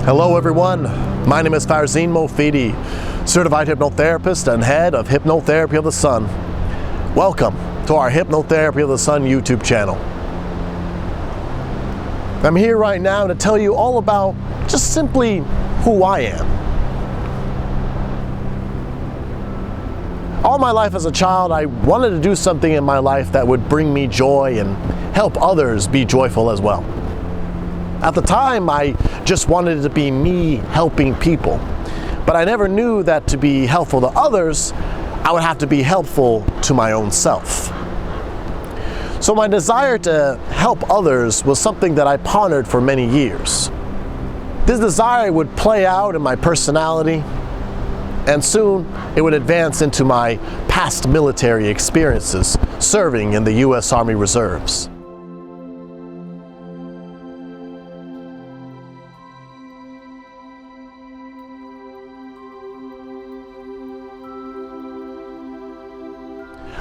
Hello everyone, my name is Farzin Mofidi, certified hypnotherapist and head of Hypnotherapy of the Sun. Welcome to our Hypnotherapy of the Sun YouTube channel. I'm here right now to tell you all about just simply who I am. All my life as a child, I wanted to do something in my life that would bring me joy and help others be joyful as well. At the time, I just wanted it to be me helping people, but I never knew that to be helpful to others, I would have to be helpful to my own self. So my desire to help others was something that I pondered for many years. This desire would play out in my personality, and soon it would advance into my past military experiences serving in the U.S. Army Reserves.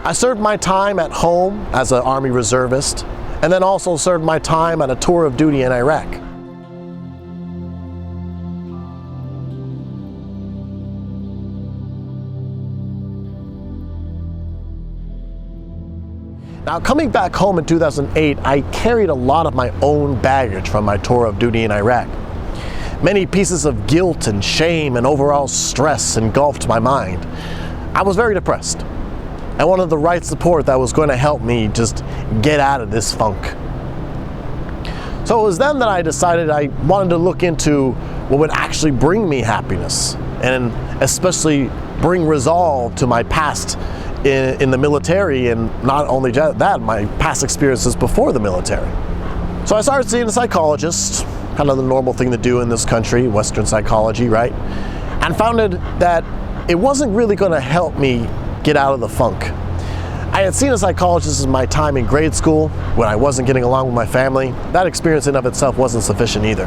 I served my time at home as an Army reservist, and then also served my time on a tour of duty in Iraq. Now, coming back home in 2008, I carried a lot of my own baggage from my tour of duty in Iraq. Many pieces of guilt and shame and overall stress engulfed my mind. I was very depressed. I wanted the right support that was going to help me just get out of this funk. So it was then that I decided I wanted to look into what would actually bring me happiness, and especially bring resolve to my past in the military, and not only that, my past experiences before the military. So I started seeing a psychologist, kind of the normal thing to do in this country, Western psychology, right? And found that it wasn't really going to help me get out of the funk. I had seen a psychologist in my time in grade school when I wasn't getting along with my family. That experience in of itself wasn't sufficient either.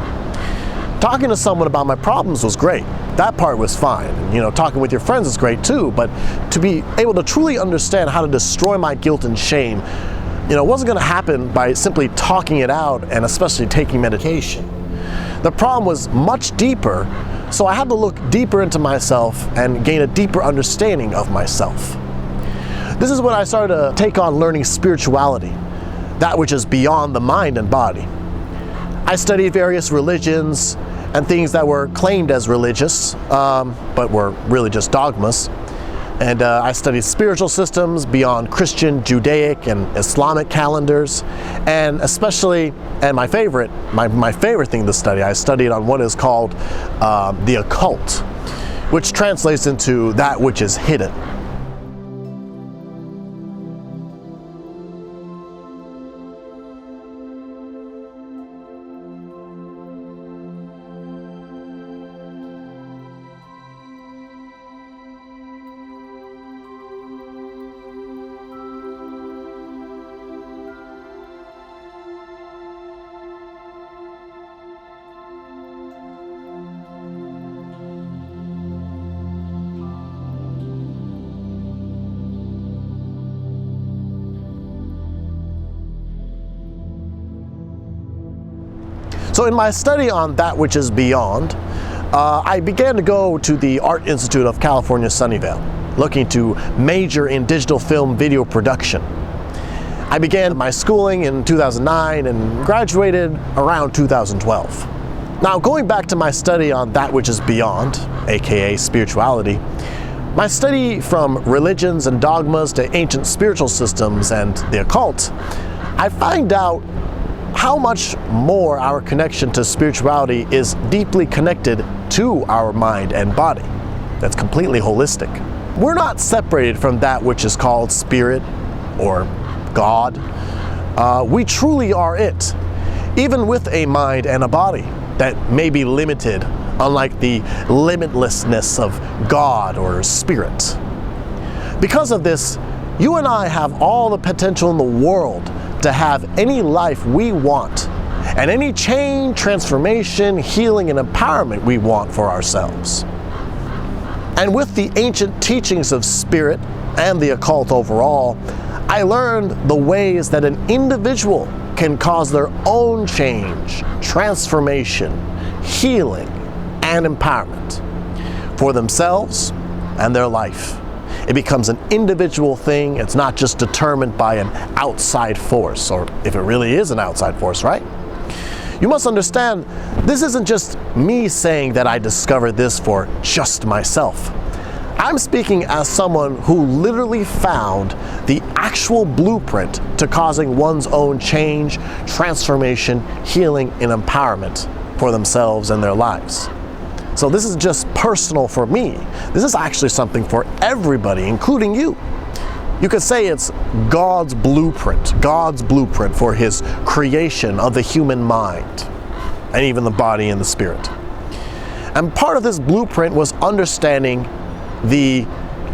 Talking to someone about my problems was great. That part was fine. You know, talking with your friends is great too, but to be able to truly understand how to destroy my guilt and shame, you know, wasn't going to happen by simply talking it out, and especially taking medication. The problem was much deeper, so I had to look deeper into myself and gain a deeper understanding of myself. This is when I started to take on learning spirituality, that which is beyond the mind and body. I studied various religions and things that were claimed as religious, but were really just dogmas. And I studied spiritual systems beyond Christian, Judaic, and Islamic calendars, and especially, and my favorite thing to study, I studied on what is called the Occult, which translates into that which is hidden. So in my study on that which is beyond, I began to go to the Art Institute of California, Sunnyvale, looking to major in digital film video production. I began my schooling in 2009 and graduated around 2012. Now, going back to my study on that which is beyond, aka spirituality, my study from religions and dogmas to ancient spiritual systems and the occult, I find out how much more our connection to spirituality is deeply connected to our mind and body. That's completely holistic. We're not separated from that which is called spirit, or God. We truly are it, even with a mind and a body that may be limited, unlike the limitlessness of God or Spirit. Because of this, you and I have all the potential in the world to have any life we want and any change, transformation, healing, and empowerment we want for ourselves. And with the ancient teachings of Spirit and the occult overall, I learned the ways that an individual can cause their own change, transformation, healing, and empowerment for themselves and their life. It becomes an individual thing. It's not just determined by an outside force, or if it really is an outside force, right? You must understand, this isn't just me saying that I discovered this for just myself. I'm speaking as someone who literally found the actual blueprint to causing one's own change, transformation, healing, and empowerment for themselves and their lives. So this is just personal for me. This is actually something for everybody, including you. You could say it's God's blueprint for His creation of the human mind, and even the body and the spirit. And part of this blueprint was understanding the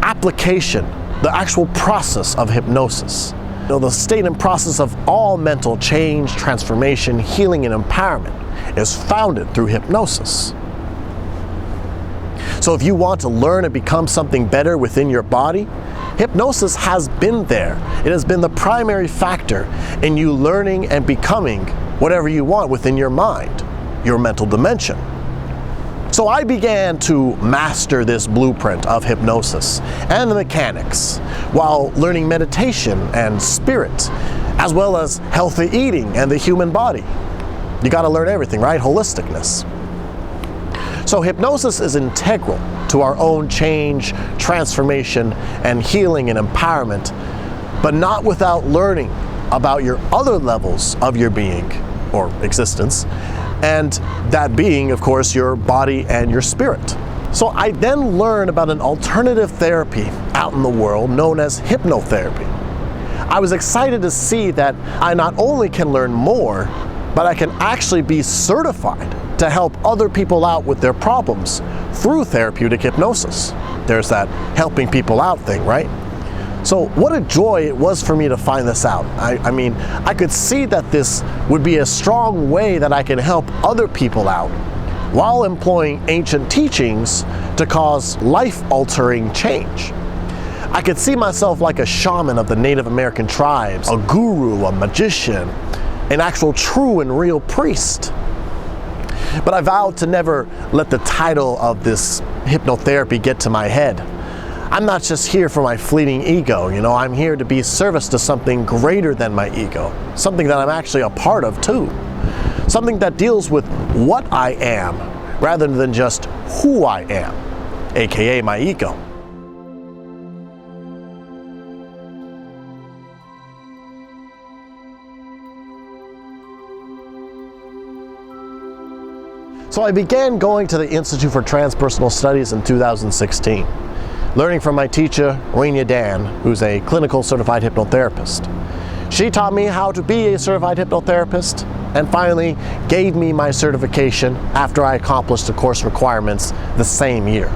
application, the actual process of hypnosis. You know, the state and process of all mental change, transformation, healing, and empowerment is founded through hypnosis. So if you want to learn and become something better within your body, hypnosis has been there. It has been the primary factor in you learning and becoming whatever you want within your mind, your mental dimension. So I began to master this blueprint of hypnosis and the mechanics while learning meditation and spirit, as well as healthy eating and the human body. You got to learn everything, right? Holisticness. So hypnosis is integral to our own change, transformation, and healing and empowerment, but not without learning about your other levels of your being or existence, and that being, of course, your body and your spirit. So I then learned about an alternative therapy out in the world known as hypnotherapy. I was excited to see that I not only can learn more, but I can actually be certified to help other people out with their problems through therapeutic hypnosis. There's that helping people out thing, right? So what a joy it was for me to find this out. I mean, I could see that this would be a strong way that I can help other people out while employing ancient teachings to cause life-altering change. I could see myself like a shaman of the Native American tribes, a guru, a magician, an actual true and real priest. But I vowed to never let the title of this hypnotherapy get to my head. I'm not just here for my fleeting ego, you know, I'm here to be service to something greater than my ego, something that I'm actually a part of too, something that deals with what I am rather than just who I am, aka my ego. So I began going to the Institute for Transpersonal Studies in 2016, learning from my teacher, Rania Dan, who's a clinical certified hypnotherapist. She taught me how to be a certified hypnotherapist and finally gave me my certification after I accomplished the course requirements the same year.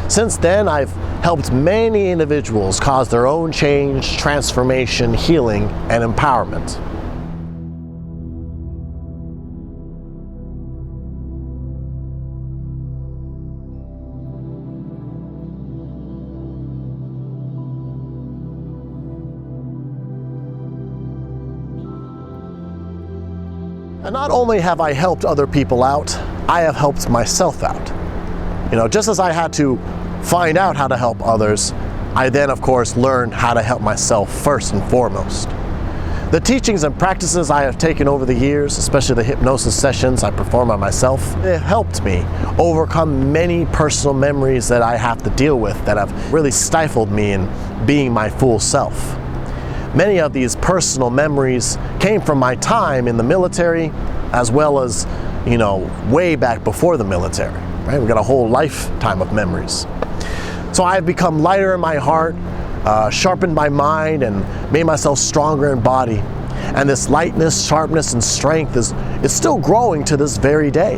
Since then, I've helped many individuals cause their own change, transformation, healing, and empowerment. And not only have I helped other people out, I have helped myself out. You know, just as I had to find out how to help others, I then, of course, learned how to help myself first and foremost. The teachings and practices I have taken over the years, especially the hypnosis sessions I perform on myself, they have helped me overcome many personal memories that I have to deal with that have really stifled me in being my full self. Many of these personal memories came from my time in the military, as well as, you know, way back before the military, right? We've got a whole lifetime of memories. So I've become lighter in my heart, sharpened my mind and made myself stronger in body. And this lightness, sharpness, and strength is still growing to this very day.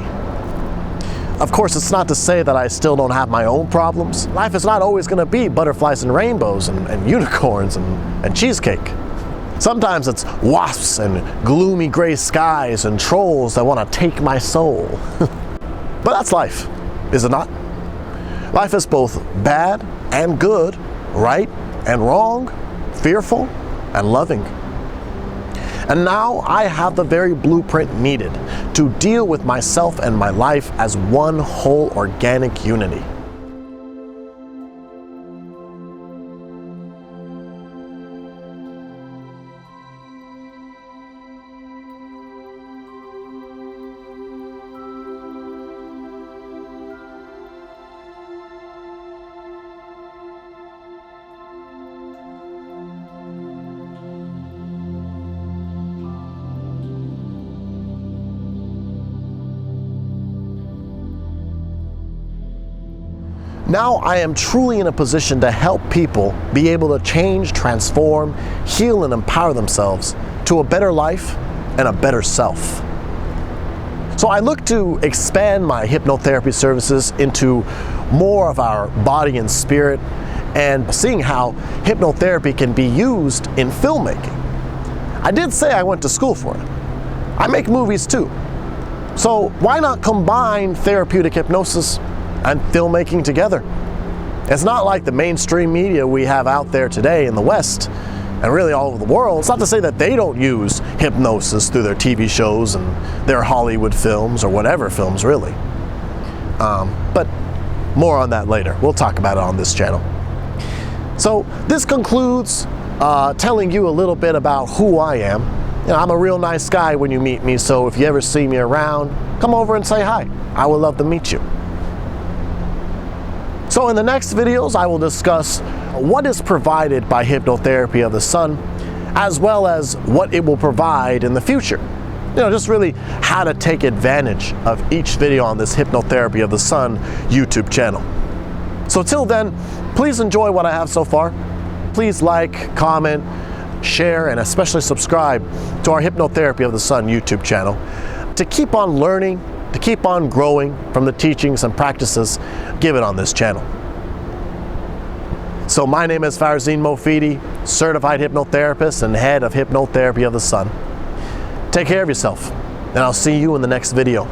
Of course, it's not to say that I still don't have my own problems. Life is not always going to be butterflies and rainbows and unicorns and cheesecake. Sometimes it's wasps and gloomy gray skies and trolls that want to take my soul. But that's life, is it not? Life is both bad and good, right and wrong, fearful and loving. And now I have the very blueprint needed to deal with myself and my life as one whole organic unity. Now I am truly in a position to help people be able to change, transform, heal, and empower themselves to a better life and a better self. So I look to expand my hypnotherapy services into more of our body and spirit, and seeing how hypnotherapy can be used in filmmaking. I did say I went to school for it. I make movies too. So why not combine therapeutic hypnosis and filmmaking together? It's not like the mainstream media we have out there today in the West and really all over the world. It's not to say that they don't use hypnosis through their TV shows and their Hollywood films or whatever films really. But more on that later. We'll talk about it on this channel. So this concludes telling you a little bit about who I am. You know, I'm a real nice guy when you meet me, so if you ever see me around, come over and say hi. I would love to meet you. So in the next videos, I will discuss what is provided by Hypnotherapy of the Sun, as well as what it will provide in the future. You know, just really how to take advantage of each video on this Hypnotherapy of the Sun YouTube channel. So till then, please enjoy what I have so far. Please like, comment, share, and especially subscribe to our Hypnotherapy of the Sun YouTube channel to keep on learning, to keep on growing from the teachings and practices given on this channel. So my name is Farzin Mofidi, certified hypnotherapist and head of Hypnotherapy of the Sun. Take care of yourself, and I'll see you in the next video.